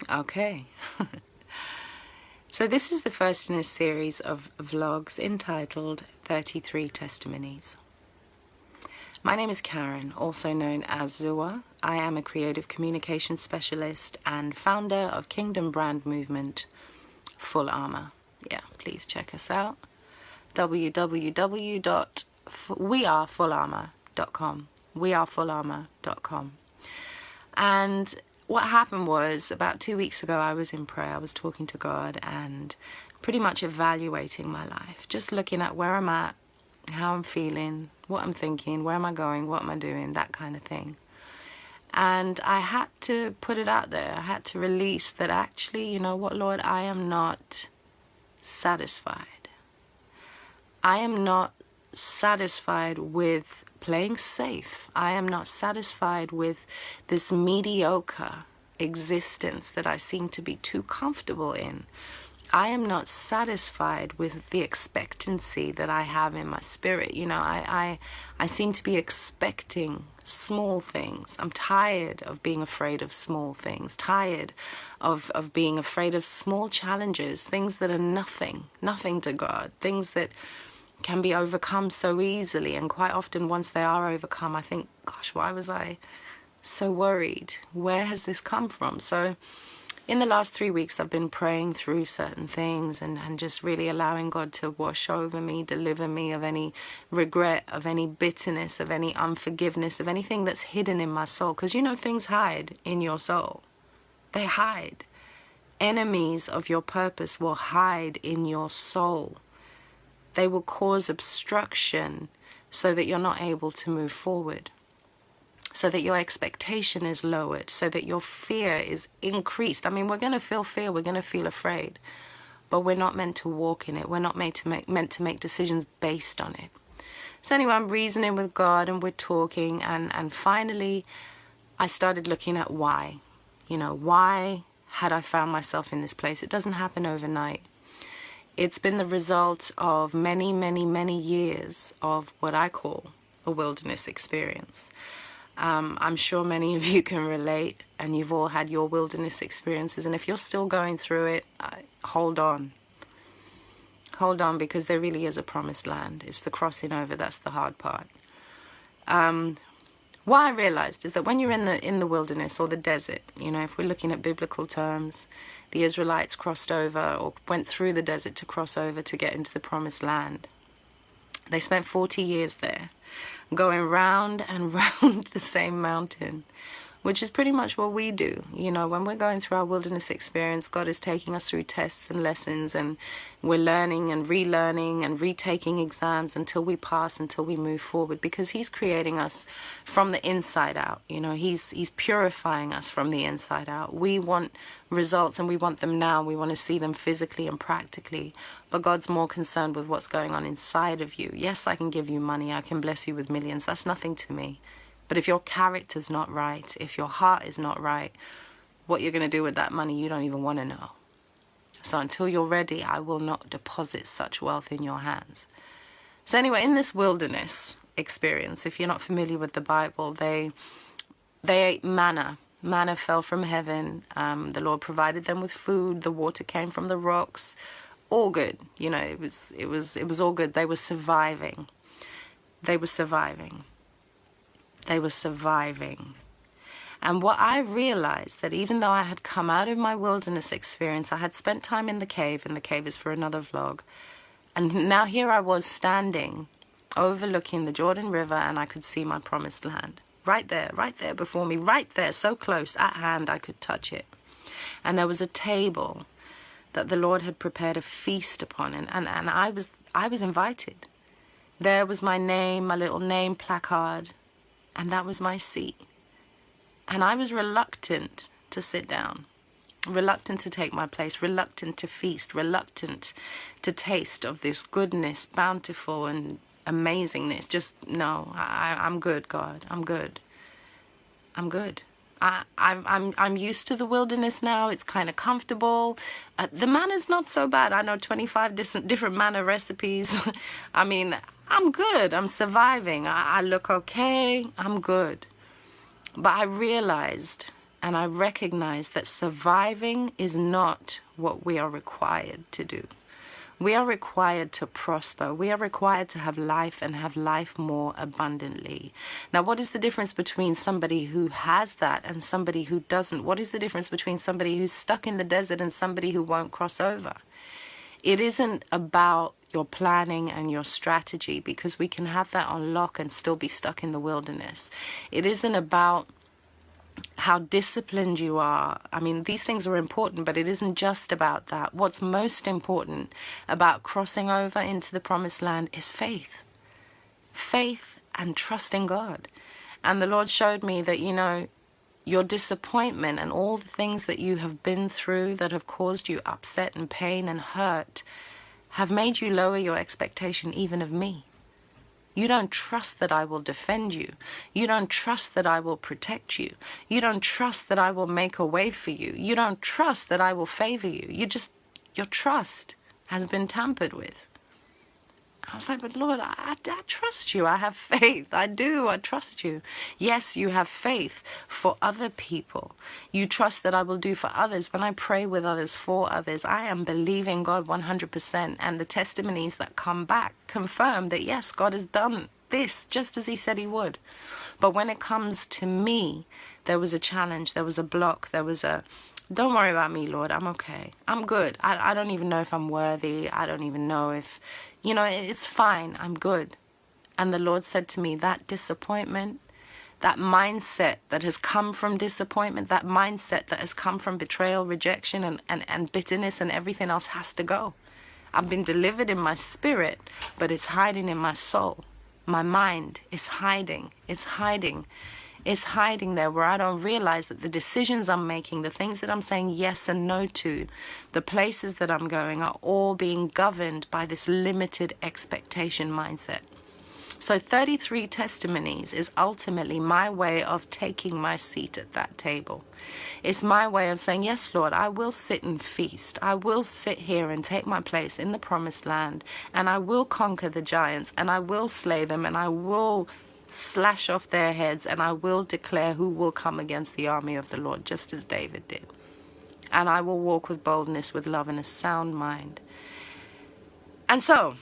Okay. So this is the first in a series of vlogs entitled 33 Testimonies. My name is Karen, also known as Zua. I am a creative communication specialist and founder of Kingdom brand movement, Full Armor. Yeah, please check us out. www.wearefullarmor.com. wearefullarmor.com. And what happened was, about 2 weeks ago, I was in prayer. I was talking to God and pretty much evaluating my life, just looking at where I'm at, how I'm feeling, what I'm thinking, where am I going, what am I doing, that kind of thing. And I had to put it out there. I had to release that actually, you know what, Lord, I am not satisfied. I am not satisfied with playing safe. I am not satisfied with this mediocre existence that I seem to be too comfortable in. I am not satisfied with the expectancy that I have in my spirit. You know, I seem to be expecting small things. I'm tired of being afraid of small things, tired of being afraid of small challenges, things that are nothing to God, things that can be overcome so easily. And quite often once they are overcome, I think, gosh, why was I so worried? Where has this come from? So in the last 3 weeks, I've been praying through certain things and just really allowing God to wash over me, deliver me of any regret, of any bitterness, of any unforgiveness, of anything that's hidden in my soul. Because you know, things hide in your soul. They hide. Enemies of your purpose will hide in your soul. They will cause obstruction so that you're not able to move forward, so that your expectation is lowered, so that your fear is increased. I mean, we're going to feel fear, we're going to feel afraid, but we're not meant to walk in it. We're not meant to make decisions based on it. So anyway, I'm reasoning with God and we're talking, and finally I started looking at why. You know, why had I found myself in this place? It doesn't happen overnight. It's been the result of many, many, many years of what I call a wilderness experience. I'm sure many of you can relate, and you've all had your wilderness experiences. And if you're still going through it, hold on. Hold on, because there really is a promised land. It's the crossing over that's the hard part. What I realized is that when you're in the wilderness or the desert, you know, if we're looking at biblical terms, the Israelites crossed over or went through the desert to cross over to get into the promised land. They spent 40 years there, going round and round the same mountain, which is pretty much what we do. You know, when we're going through our wilderness experience, God is taking us through tests and lessons, and we're learning and relearning and retaking exams until we pass, until we move forward, because He's creating us from the inside out. You know, He's purifying us from the inside out. We want results, and we want them now. We want to see them physically and practically, but God's more concerned with what's going on inside of you. Yes, I can give you money, I can bless you with millions. That's nothing to me. But if your character's not right, if your heart is not right, what you're going to do with that money, you don't even want to know. So until you're ready, I will not deposit such wealth in your hands. So anyway, in this wilderness experience, if you're not familiar with the Bible, they ate manna. Manna fell from heaven. The Lord provided them with food. The water came from the rocks. All good. You know, it was all good. They were surviving. They were surviving. They were surviving. And what I realized, that even though I had come out of my wilderness experience, I had spent time in the cave, and the cave is for another vlog. And now here I was standing, overlooking the Jordan River, and I could see my promised land. Right there before me, right there, so close, at hand, I could touch it. And there was a table that the Lord had prepared a feast upon, and I was invited. There was my name, my little name placard, and that was my seat. And I was reluctant to sit down, reluctant to take my place, reluctant to feast, reluctant to taste of this goodness, bountiful and amazingness. Just, no, I'm good, God. I'm good. I'm good. I'm used to the wilderness now. It's kind of comfortable. The manna's not so bad. I know 25 different manna recipes. I mean, I'm good. I'm surviving. I look okay. I'm good. But I realized and I recognize that surviving is not what we are required to do. We are required to prosper. We are required to have life and have life more abundantly. Now, what is the difference between somebody who has that and somebody who doesn't? What is the difference between somebody who's stuck in the desert and somebody who won't cross over? It isn't about your planning and your strategy, because we can have that on lock and still be stuck in the wilderness. It isn't about how disciplined you are. I mean, these things are important, but it isn't just about that. What's most important about crossing over into the promised land is faith. Faith and trusting God. And the Lord showed me that, you know, your disappointment and all the things that you have been through that have caused you upset and pain and hurt have made you lower your expectation even of me. You don't trust that I will defend you. You don't trust that I will protect you. You don't trust that I will make a way for you. You don't trust that I will favor you. Your trust has been tampered with. I was like, but Lord, I trust you. I have faith. I do. I trust you. Yes, you have faith for other people. You trust that I will do for others. When I pray with others, for others, I am believing God 100%. And the testimonies that come back confirm that, yes, God has done this just as he said he would. But when it comes to me, there was a challenge. There was a block. There was a, don't worry about me, Lord. I'm okay. I'm good. I don't even know if I'm worthy. I don't even know if, you know, it's fine. I'm good. And the Lord said to me, that disappointment, that mindset that has come from disappointment, that mindset that has come from betrayal, rejection, and bitterness and everything else has to go. I've been delivered in my spirit, but it's hiding in my soul. My mind is hiding. It's hiding. It's hiding there where I don't realize that the decisions I'm making, the things that I'm saying yes and no to, the places that I'm going are all being governed by this limited expectation mindset. So 33 testimonies is ultimately my way of taking my seat at that table. It's my way of saying, yes, Lord, I will sit and feast. I will sit here and take my place in the promised land, and I will conquer the giants, and I will slay them, and I will slash off their heads, and I will declare who will come against the army of the Lord, just as David did. And I will walk with boldness, with love, and a sound mind. And so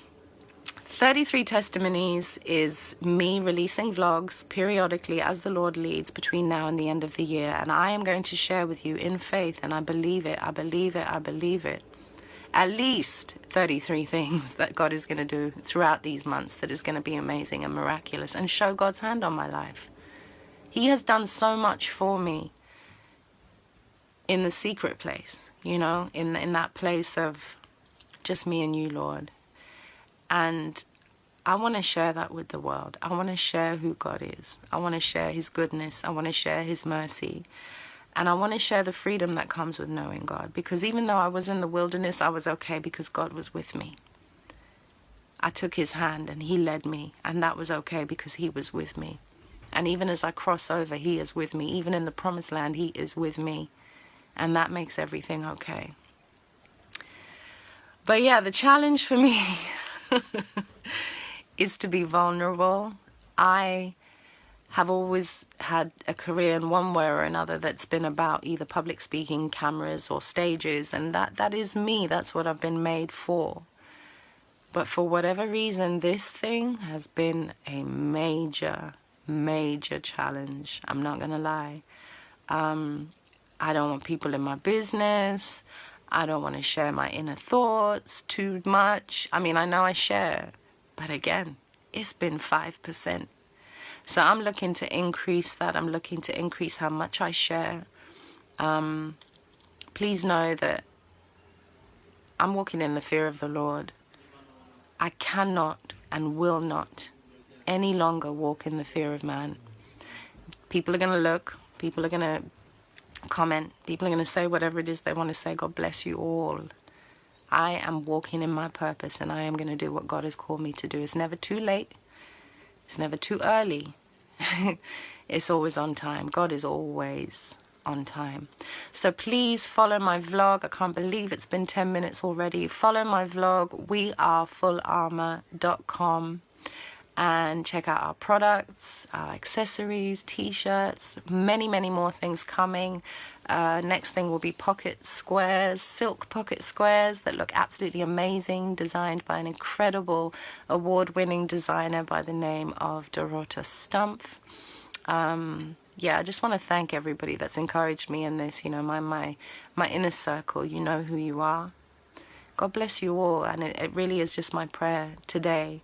33 testimonies is me releasing vlogs periodically as the Lord leads between now and the end of the year. And I am going to share with you in faith, and I believe it, I believe it, I believe it, at least 33 things that God is going to do throughout these months that is going to be amazing and miraculous and show God's hand on my life. He has done so much for me in the secret place, you know, in that place of just me and you, Lord. And I want to share that with the world. I want to share who God is. I want to share his goodness. I want to share his mercy. And I want to share the freedom that comes with knowing God. Because even though I was in the wilderness, I was okay because God was with me. I took his hand and he led me. And that was okay because he was with me. And even as I cross over, he is with me. Even in the promised land, he is with me. And that makes everything okay. But yeah, the challenge for me is to be vulnerable. I have always had a career in one way or another that's been about either public speaking, cameras, or stages, and that is me. That's what I've been made for. But for whatever reason, this thing has been a major, major challenge. I'm not gonna lie. I don't want people in my business. I don't want to share my inner thoughts too much. I mean, I know I share, but again, it's been 5%. So I'm looking to increase that. I'm looking to increase how much I share. Please know that I'm walking in the fear of the Lord. I cannot and will not any longer walk in the fear of man. People are going to look. People are going to comment. People are going to say whatever it is they want to say. God bless you all. I am walking in my purpose, and I am going to do what God has called me to do. It's never too late. It's never too early. It's always on time. God is always on time. So please follow my vlog. I can't believe it's been 10 minutes already. Follow my vlog, wearefularmor.com. and check out our products, our accessories, t-shirts, many, many more things coming. Next thing will be pocket squares, silk pocket squares that look absolutely amazing, designed by an incredible award-winning designer by the name of Dorota Stumpf. Yeah, I just want to thank everybody that's encouraged me in this, you know, my inner circle. You know who you are. God bless you all, and it really is just my prayer today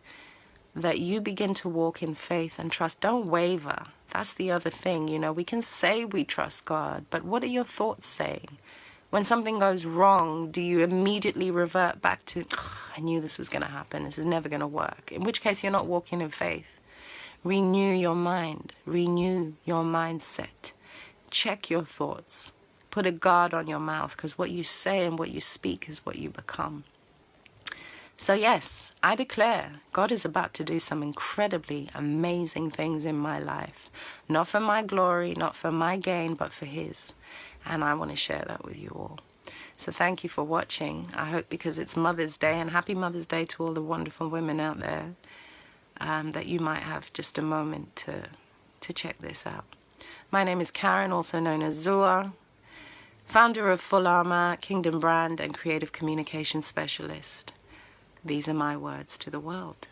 that you begin to walk in faith and trust. Don't waver. That's the other thing, you know. We can say we trust God, but what are your thoughts saying? When something goes wrong, do you immediately revert back to, I knew this was going to happen, this is never going to work? In which case, you're not walking in faith. Renew your mind. Renew your mindset. Check your thoughts. Put a guard on your mouth, because what you say and what you speak is what you become. So yes, I declare God is about to do some incredibly amazing things in my life. Not for my glory, not for my gain, but for His. And I want to share that with you all. So thank you for watching. I hope, because it's Mother's Day, and happy Mother's Day to all the wonderful women out there, that you might have just a moment to check this out. My name is Karen, also known as Zua, founder of Full Armor, Kingdom Brand, and Creative Communication Specialist. These are my words to the world.